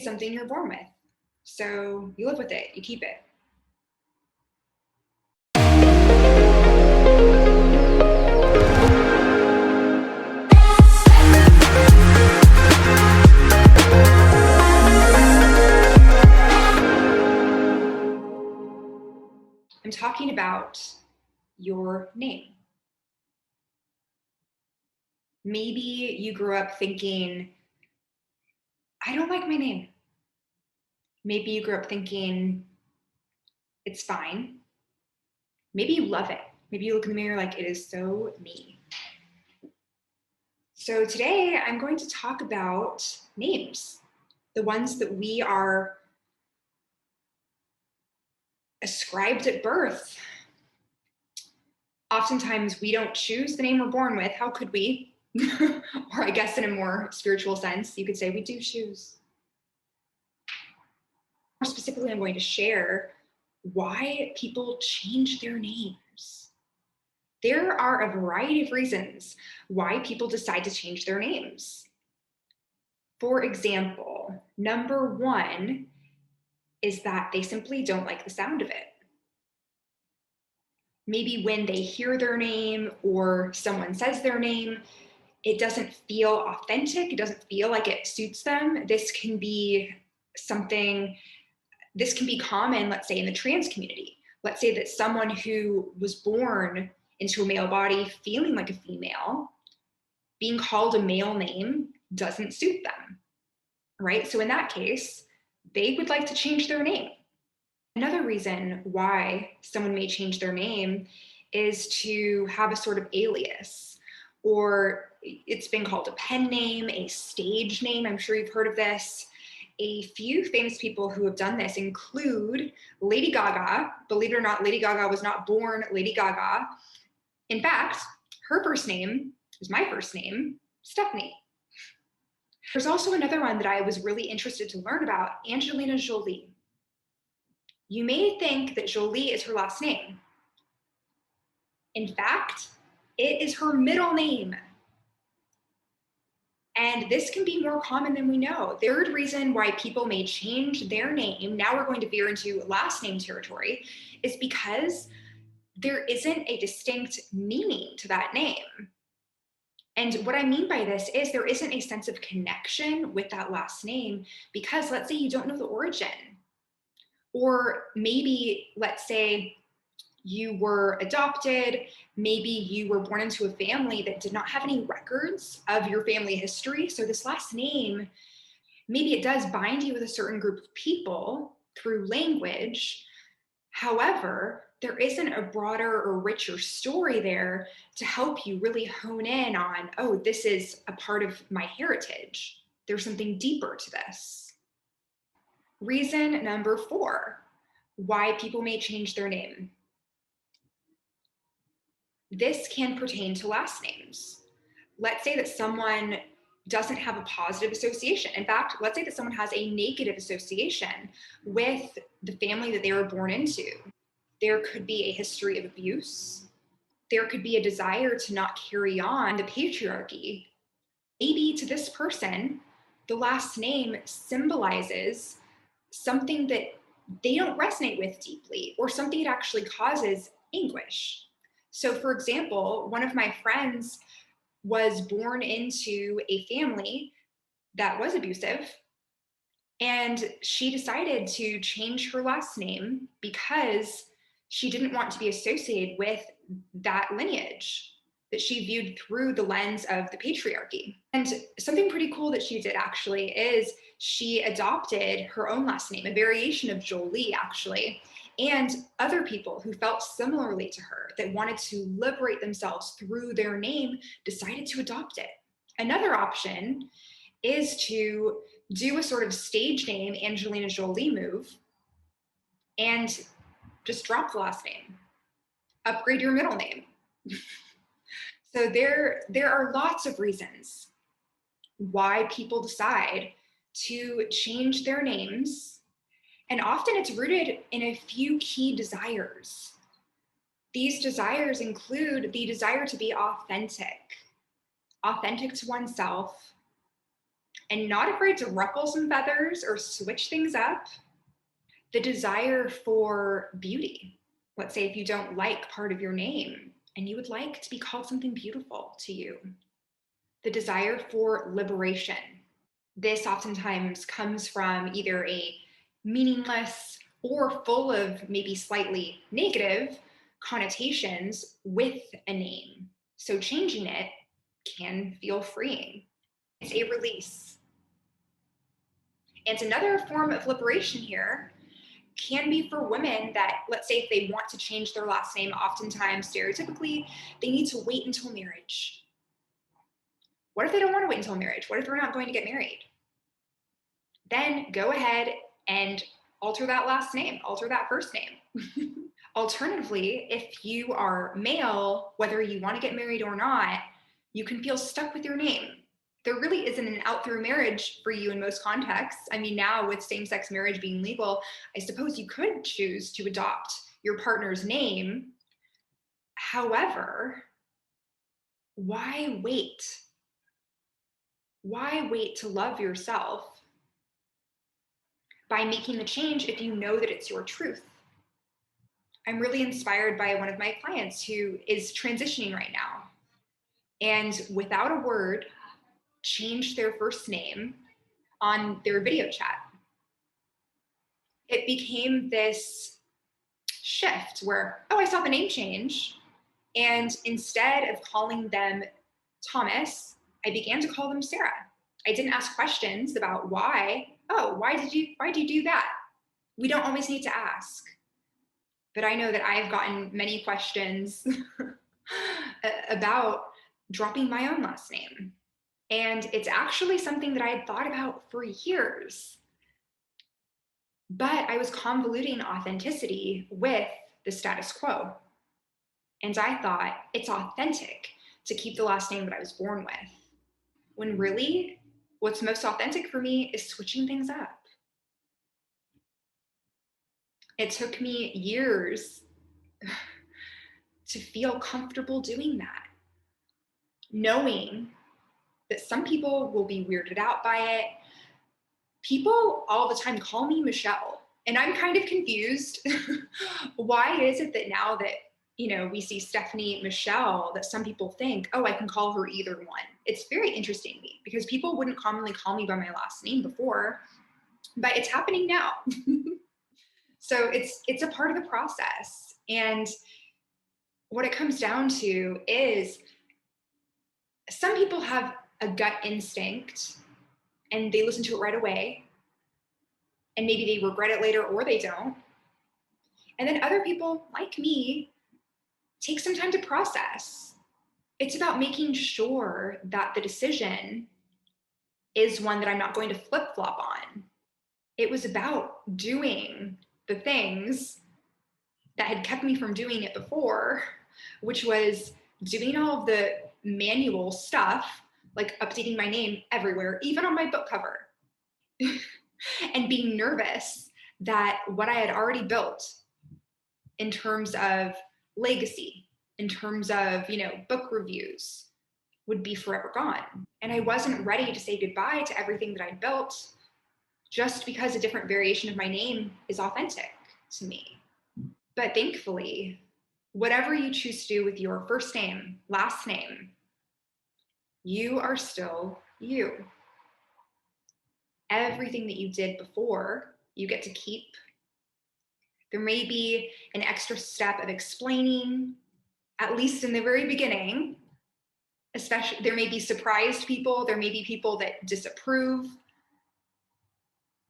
Something you're born with. So you live with it, you keep it. I'm talking about your name. Maybe you grew up thinking, I don't like my name. Maybe you grew up thinking, it's fine. Maybe you love it. Maybe you look in the mirror like, it is so me. So today I'm going to talk about names, the ones that we are ascribed at birth. Oftentimes we don't choose the name we're born with. How could we? Or I guess in a more spiritual sense, you could say we do choose. More specifically, I'm going to share why people change their names. There are a variety of reasons why people decide to change their names. For example, number one is that they simply don't like the sound of it. Maybe when they hear their name or someone says their name, it doesn't feel authentic. It doesn't feel like it suits them. This can be common, let's say, in the trans community. Let's say that someone who was born into a male body feeling like a female, being called a male name doesn't suit them, right? So in that case, they would like to change their name. Another reason why someone may change their name is to have a sort of alias, or it's been called a pen name, a stage name. I'm sure you've heard of this. A few famous people who have done this include Lady Gaga. Believe it or not, Lady Gaga was not born Lady Gaga. In fact, her first name is my first name, Stephanie. There's also another one that I was really interested to learn about, Angelina Jolie. You may think that Jolie is her last name. In fact, it is her middle name. And this can be more common than we know. Third reason why people may change their name, now we're going to veer into last name territory, is because there isn't a distinct meaning to that name. And what I mean by this is there isn't a sense of connection with that last name because let's say you don't know the origin. Or maybe, let's say, you were adopted, maybe you were born into a family that did not have any records of your family history. So this last name, maybe it does bind you with a certain group of people through language. However, there isn't a broader or richer story there to help you really hone in on, oh, this is a part of my heritage. There's something deeper to this. Reason number 4, why people may change their name. This can pertain to last names. Let's say that someone doesn't have a positive association. In fact, let's say that someone has a negative association with the family that they were born into. There could be a history of abuse. There could be a desire to not carry on the patriarchy. Maybe to this person, the last name symbolizes something that they don't resonate with deeply, or something that actually causes anguish. So, for example, one of my friends was born into a family that was abusive, and she decided to change her last name because she didn't want to be associated with that lineage that she viewed through the lens of the patriarchy. And something pretty cool that she did actually is she adopted her own last name, a variation of Jolie actually, and other people who felt similarly to her that wanted to liberate themselves through their name decided to adopt it. Another option is to do a sort of stage name Angelina Jolie move and just drop the last name, upgrade your middle name. So there are lots of reasons why people decide to change their names, and often it's rooted in a few key desires. These desires include the desire to be authentic to oneself, and not afraid to ruffle some feathers or switch things up. The desire for beauty. Let's say if you don't like part of your name and you would like to be called something beautiful to you. The desire for liberation. This oftentimes comes from either a meaningless or full of maybe slightly negative connotations with a name. So changing it can feel freeing. It's a release. And another form of liberation here can be for women that, let's say, if they want to change their last name, oftentimes, stereotypically, they need to wait until marriage. What if they don't want to wait until marriage? What if they're not going to get married? Then go ahead and alter that last name, alter that first name. Alternatively, if you are male, whether you want to get married or not, you can feel stuck with your name. There really isn't an out through marriage for you in most contexts. I mean, now with same-sex marriage being legal, I suppose you could choose to adopt your partner's name. However, why wait? Why wait to love yourself by making the change if you know that it's your truth? I'm really inspired by one of my clients who is transitioning right now, and without a word, changed their first name on their video chat. It became this shift where, oh, I saw the name change. And instead of calling them Thomas, I began to call them Sarah. I didn't ask questions about why. Oh, why did you do that? We don't always need to ask. But I know that I've gotten many questions about dropping my own last name. And it's actually something that I had thought about for years. But I was convoluting authenticity with the status quo. And I thought it's authentic to keep the last name that I was born with. When really, what's most authentic for me is switching things up. It took me years to feel comfortable doing that, knowing that some people will be weirded out by it. People all the time call me Michelle, and I'm kind of confused. Why is it that now that we see Stephanie Michelle, that some people think, oh, I can call her either one? It's very interesting to me because people wouldn't commonly call me by my last name before, but it's happening now. So it's a part of the process. And what it comes down to is some people have a gut instinct and they listen to it right away. And maybe they regret it later or they don't. And then other people, like me, take some time to process. It's about making sure that the decision is one that I'm not going to flip-flop on. It was about doing the things that had kept me from doing it before, which was doing all of the manual stuff, like updating my name everywhere, even on my book cover, and being nervous that what I had already built in terms of legacy, in terms of, book reviews, would be forever gone. And I wasn't ready to say goodbye to everything that I'd built just because a different variation of my name is authentic to me. But thankfully, whatever you choose to do with your first name, last name, you are still you. Everything that you did before, you get to keep. There may be an extra step of explaining, at least in the very beginning. Especially, there may be surprised people, there may be people that disapprove.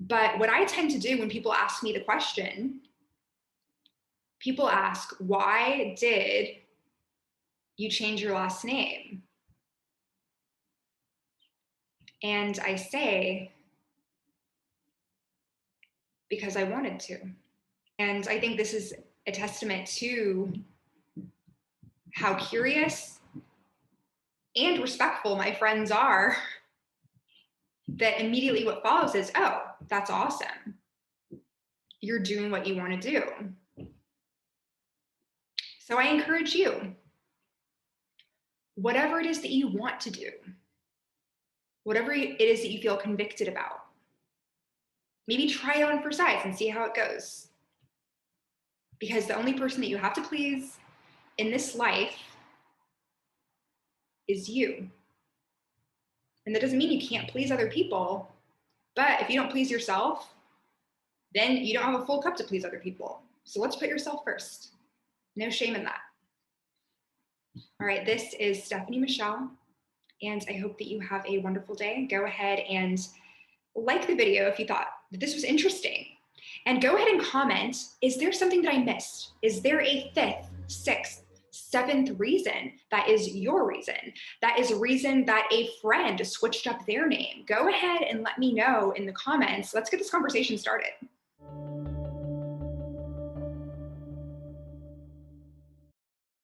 But what I tend to do when people ask me the question, people ask, why did you change your last name? And I say, because I wanted to. And I think this is a testament to how curious and respectful my friends are, that immediately what follows is, oh, that's awesome. You're doing what you want to do. So I encourage you, whatever it is that you want to do, whatever it is that you feel convicted about. Maybe try it on for size and see how it goes. Because the only person that you have to please in this life is you. And that doesn't mean you can't please other people, but if you don't please yourself, then you don't have a full cup to please other people. So let's put yourself first. No shame in that. All right, this is Stephanie Michelle, and I hope that you have a wonderful day. Go ahead and like the video if you thought that this was interesting. And go ahead and comment, is there something that I missed? Is there a fifth, sixth, seventh reason that is your reason? That is a reason that a friend switched up their name. Go ahead and let me know in the comments. Let's get this conversation started.